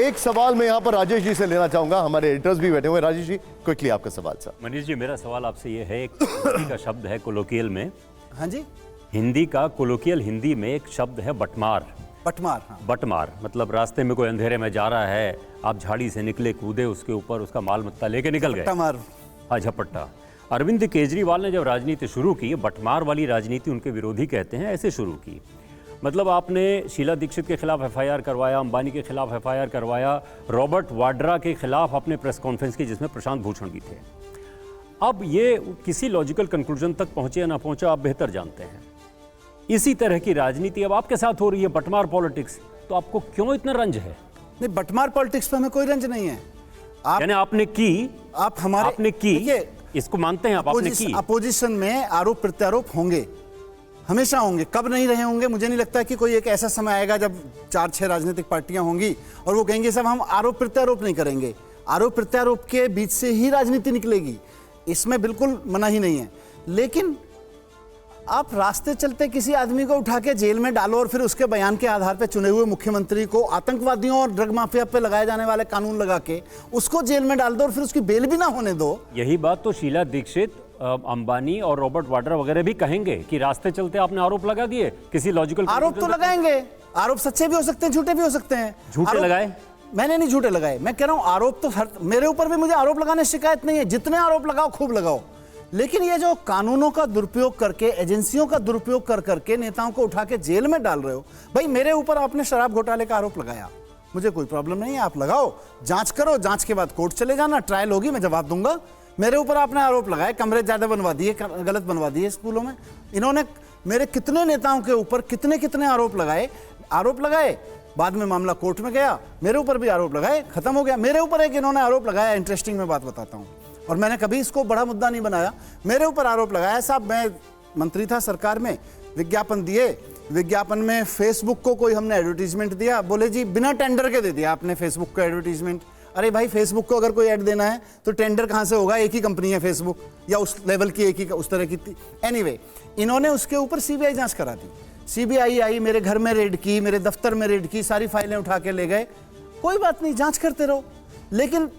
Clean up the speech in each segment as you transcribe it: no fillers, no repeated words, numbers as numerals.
एक सवाल मैं यहाँ पर राजेश जी से लेना चाहूंगा, हमारे एडिटर्स भी बैठे हुए हैं। राजेश जी, क्विकली आपका सवाल सर। मनीष जी, मेरा सवाल आपसे ये है, एक हिंदी का शब्द है कोलोकियल में, हाँ जी, हिंदी का कोलोकियल हिंदी में एक शब्द है बटमार। बटमार, हाँ। बटमार मतलब रास्ते में कोई अंधेरे में जा रहा है, आप झाड़ी से निकले, कूदे उसके ऊपर, उसका माल मत्ता लेके निकल गए। बटमार। हाँ, झपट्टा। अरविंद केजरीवाल ने जब राजनीति शुरू की, बटमार वाली राजनीति उनके विरोधी कहते हैं, ऐसे शुरू की। मतलब आपने शीला दीक्षित के खिलाफ एफआईआर करवाया, अंबानी के खिलाफ एफआईआर करवाया, रॉबर्ट वाड्रा के खिलाफ आपने प्रेस कॉन्फ्रेंस की जिसमें प्रशांत भूषण भी थे। अब ये किसी लॉजिकल कंक्लूजन तक पहुंचे या ना पहुंचे आप बेहतर जानते हैं। इसी तरह की राजनीति अब आपके साथ हो रही है, बटमार पॉलिटिक्स, तो आपको क्यों इतना रंज है? नहीं, बटमार पॉलिटिक्स पे हमें कोई रंज नहीं है। यानी आपने की, आप हमारे, आपने की, इसको मानते हैं आप, आपने की। अपोजिशन में आरोप प्रत्यारोप होंगे, हमेशा होंगे, कब नहीं रहे होंगे मुझे नहीं लगता कि कोई एक ऐसा समय आएगा जब 4-6 राजनीतिक पार्टियां होंगी और वो कहेंगे सब हम आरोप प्रत्यारोप नहीं करेंगे। आरोप प्रत्यारोप के बीच से ही राजनीति निकलेगी, इसमें बिल्कुल मना ही नहीं है। लेकिन आप रास्ते चलते किसी आदमी को उठा के जेल में डालो और फिर उसके बयान के आधार पर चुने हुए मुख्यमंत्री को आतंकवादियों और ड्रग माफिया पे लगाए जाने वाले कानून लगा के उसको जेल में डाल दो और फिर उसकी बेल भी ना होने दो। यही बात तो शीला दीक्षित, अंबानी और रॉबर्ट वाड्रा वगैरह भी कहेंगे कि रास्ते चलते आपने आरोप लगा दिए। किसी लॉजिकल आरोप तो लगाएंगे, आरोप सच्चे भी हो सकते हैं, झूठे भी हो सकते हैं। झूठे लगाए? मैंने नहीं झूठे लगाए, मैं कह रहा हूं आरोप तो मेरे ऊपर भी मुझे आरोप लगाने शिकायत नहीं है, जितने आरोप लगाओ खूब लगाओ। लेकिन ये जो कानूनों का दुरुपयोग करके, एजेंसियों का दुरुपयोग कर करके नेताओं को उठा के जेल में डाल रहे हो। भाई मेरे ऊपर आपने शराब घोटाले का आरोप लगाया, मुझे कोई प्रॉब्लम नहीं है, आप लगाओ, जांच करो, जांच के बाद कोर्ट चले जाना, ट्रायल होगी, मैं जवाब दूंगा। मेरे ऊपर आपने आरोप लगाए, कमरे ज्यादा बनवा दिए, गलत बनवा दिए स्कूलों में। इन्होंने मेरे कितने नेताओं के ऊपर कितने आरोप लगाए, बाद में मामला कोर्ट में गया, मेरे ऊपर भी आरोप लगाए, खत्म हो गया। मेरे ऊपर एक इन्होंने आरोप लगाया, इंटरेस्टिंग मैं बात बताता हूँ, और मैंने कभी इसको बड़ा मुद्दा नहीं बनाया। मेरे ऊपर आरोप लगाया, साहब मैं मंत्री था सरकार में, विज्ञापन दिए, विज्ञापन में फेसबुक को कोई हमने एडवर्टीजमेंट दिया, बोले जी बिना टेंडर के दे दिया आपने फेसबुक को एडवर्टीजमेंट। अरे भाई फेसबुक को अगर कोई ऐड देना है तो टेंडर कहाँ से होगा, एक ही कंपनी है फेसबुक, या उस लेवल की एक ही उस तरह की थी। एनीवे, इन्होंने उसके ऊपर सीबीआई जांच करा दी। सीबीआई आई, मेरे घर में रेड की, मेरे दफ्तर में रेड की, सारी फाइलें उठा के ले गए। कोई बात नहीं, जांच करते रहो। लेकिन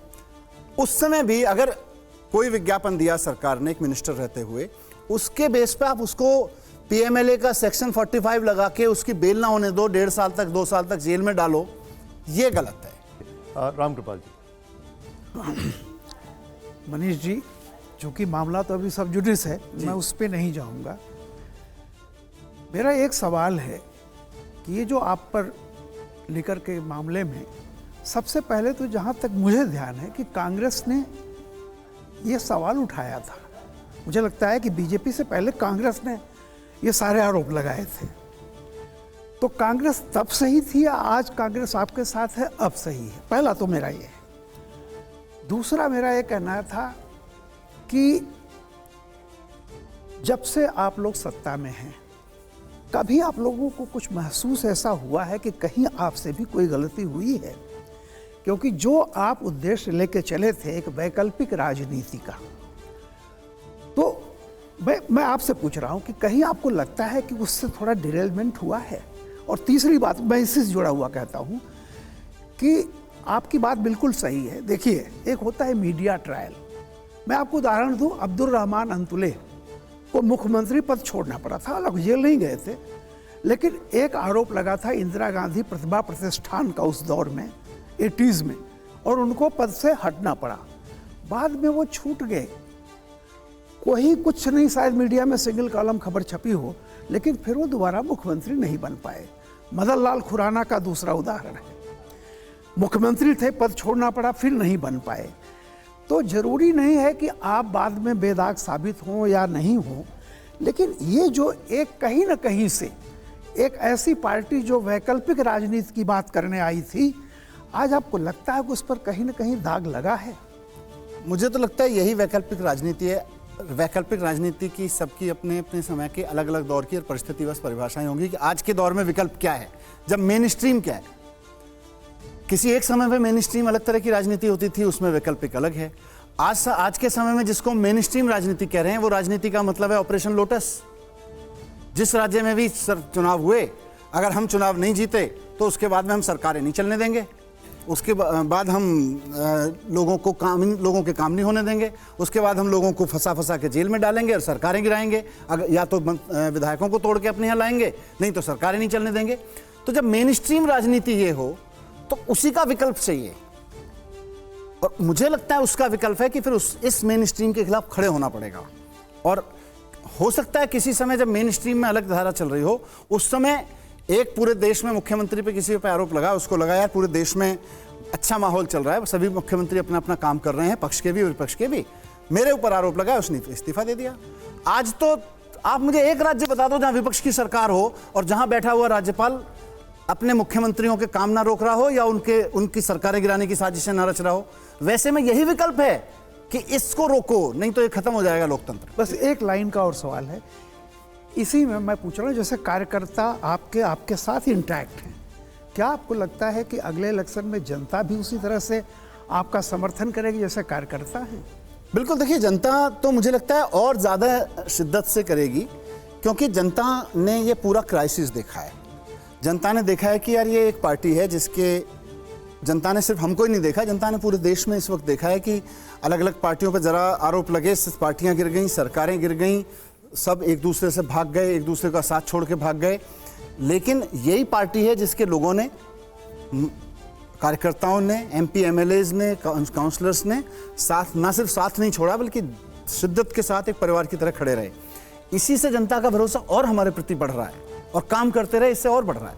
उस समय भी अगर कोई विज्ञापन दिया सरकार ने एक मिनिस्टर रहते हुए, उसके बेस पे आप उसको पीएमएलए का सेक्शन 45 लगा के उसकी बेल ना होने दो, 1.5 साल तक 2 साल तक जेल में डालो, ये गलत है। रामकृपाल जी। मनीष जी, चूंकि मामला तो अभी सब जुडिस है, मैं उस पर नहीं जाऊंगा। मेरा एक सवाल है कि ये जो आप पर लेकर के मामले में, सबसे पहले तो जहां तक मुझे ध्यान है कि कांग्रेस ने ये सवाल उठाया था। मुझे लगता है कि बीजेपी से पहले कांग्रेस ने ये सारे आरोप लगाए थे। तो कांग्रेस तब सही थी या आज कांग्रेस आपके साथ है अब सही है? पहला तो मेरा ये है। दूसरा मेरा ये कहना था कि जब से आप लोग सत्ता में हैं, कभी आप लोगों को कुछ महसूस ऐसा हुआ है कि कहीं आपसे भी कोई गलती हुई है? क्योंकि जो आप उद्देश्य लेके चले थे एक वैकल्पिक राजनीति का, तो मैं आपसे पूछ रहा हूं कि कहीं आपको लगता है कि उससे थोड़ा डिरेलमेंट हुआ है? और तीसरी बात, मैं इससे जुड़ा हुआ कहता हूं कि आपकी बात बिल्कुल सही है। देखिए, एक होता है मीडिया ट्रायल। मैं आपको उदाहरण दूं, अब्दुल रहमान अंतुले को मुख्यमंत्री पद छोड़ना पड़ा था, अलग जेल नहीं गए थे, लेकिन एक आरोप लगा था इंदिरा गांधी प्रतिभा प्रतिष्ठान का उस दौर में 80s में, और उनको पद से हटना पड़ा। बाद में वो छूट गए, कोई कुछ नहीं, शायद मीडिया में सिंगल कॉलम खबर छपी हो, लेकिन फिर वो दोबारा मुख्यमंत्री नहीं बन पाए। मदन लाल खुराना का दूसरा उदाहरण है, मुख्यमंत्री थे, पद छोड़ना पड़ा, फिर नहीं बन पाए। तो जरूरी नहीं है कि आप बाद में बेदाग साबित हों या नहीं हों, लेकिन ये जो एक कहीं ना कहीं से एक ऐसी पार्टी जो वैकल्पिक राजनीति की बात करने आई थी, आज आपको लगता है कि उस पर कहीं ना कहीं दाग लगा है? मुझे तो लगता है यही वैकल्पिक राजनीति है। वैकल्पिक राजनीति की सबकी अपने अपने समय के अलग अलग दौर की और परिस्थितिवश परिभाषाएं होंगी कि आज के दौर में विकल्प क्या है, जब मेन स्ट्रीम क्या है। किसी एक समय में मेन स्ट्रीम अलग तरह की राजनीति होती थी, उसमें वैकल्पिक अलग है। आज के समय में जिसको मेन स्ट्रीम राजनीति कह रहे हैं, वो राजनीति का मतलब है ऑपरेशन लोटस। जिस राज्य में भी चुनाव हुए, अगर हम चुनाव नहीं जीते तो उसके बाद में हम सरकारें नहीं चलने देंगे। उसके बाद हम लोगों के काम नहीं होने देंगे, उसके बाद हम लोगों को फंसा के जेल में डालेंगे और सरकारें गिराएंगे, अगर या तो विधायकों को तोड़ के अपने यहाँ लाएंगे, नहीं तो सरकारें नहीं चलने देंगे। तो जब मेन स्ट्रीम राजनीति ये हो तो उसी का विकल्प चाहिए, और मुझे लगता है उसका विकल्प है कि फिर इस मेन स्ट्रीम के खिलाफ खड़े होना पड़ेगा। और हो सकता है किसी समय जब मेन स्ट्रीम में अलग धारा चल रही हो, उस समय एक पूरे देश में मुख्यमंत्री पे किसी पे आरोप लगा, उसको लगा यार पूरे देश में अच्छा माहौल चल रहा है, सभी मुख्यमंत्री अपना अपना काम कर रहे हैं, पक्ष के भी और विपक्ष के भी, मेरे ऊपर आरोप लगा, उसने इस्तीफा दे दिया। आज तो आप मुझे एक राज्य बता दो जहां विपक्ष की सरकार हो और जहां बैठा हुआ राज्यपाल अपने मुख्यमंत्रियों के काम ना रोक रहा हो या उनकी सरकारें गिराने की साजिशें ना रच रहा हो। वैसे में यही विकल्प है कि इसको रोको, नहीं तो ये खत्म हो जाएगा लोकतंत्र। बस एक लाइन का और सवाल है, इसी में मैं पूछ रहा हूँ, जैसे कार्यकर्ता आपके साथ इंटैक्ट हैं, क्या आपको लगता है कि अगले इलेक्शन में जनता भी उसी तरह से आपका समर्थन करेगी जैसे कार्यकर्ता हैं? बिल्कुल, देखिए जनता तो मुझे लगता है और ज़्यादा शिद्दत से करेगी, क्योंकि जनता ने ये पूरा क्राइसिस देखा है। जनता ने देखा है कि यार ये एक पार्टी है जिसके, जनता ने सिर्फ हमको ही नहीं देखा, जनता ने पूरे देश में इस वक्त देखा है कि अलग अलग पार्टियों पर ज़रा आरोप लगे, पार्टियाँ गिर गई, सरकारें गिर गई, सब एक दूसरे से भाग गए, एक दूसरे का साथ छोड़ के भाग गए। लेकिन यही पार्टी है जिसके लोगों ने, कार्यकर्ताओं ने, MP MLAs ने, काउंसलर्स ने साथ, ना सिर्फ साथ नहीं छोड़ा बल्कि शिद्दत के साथ एक परिवार की तरह खड़े रहे। इसी से जनता का भरोसा और हमारे प्रति बढ़ रहा है, और काम करते रहे इससे और बढ़ रहा है।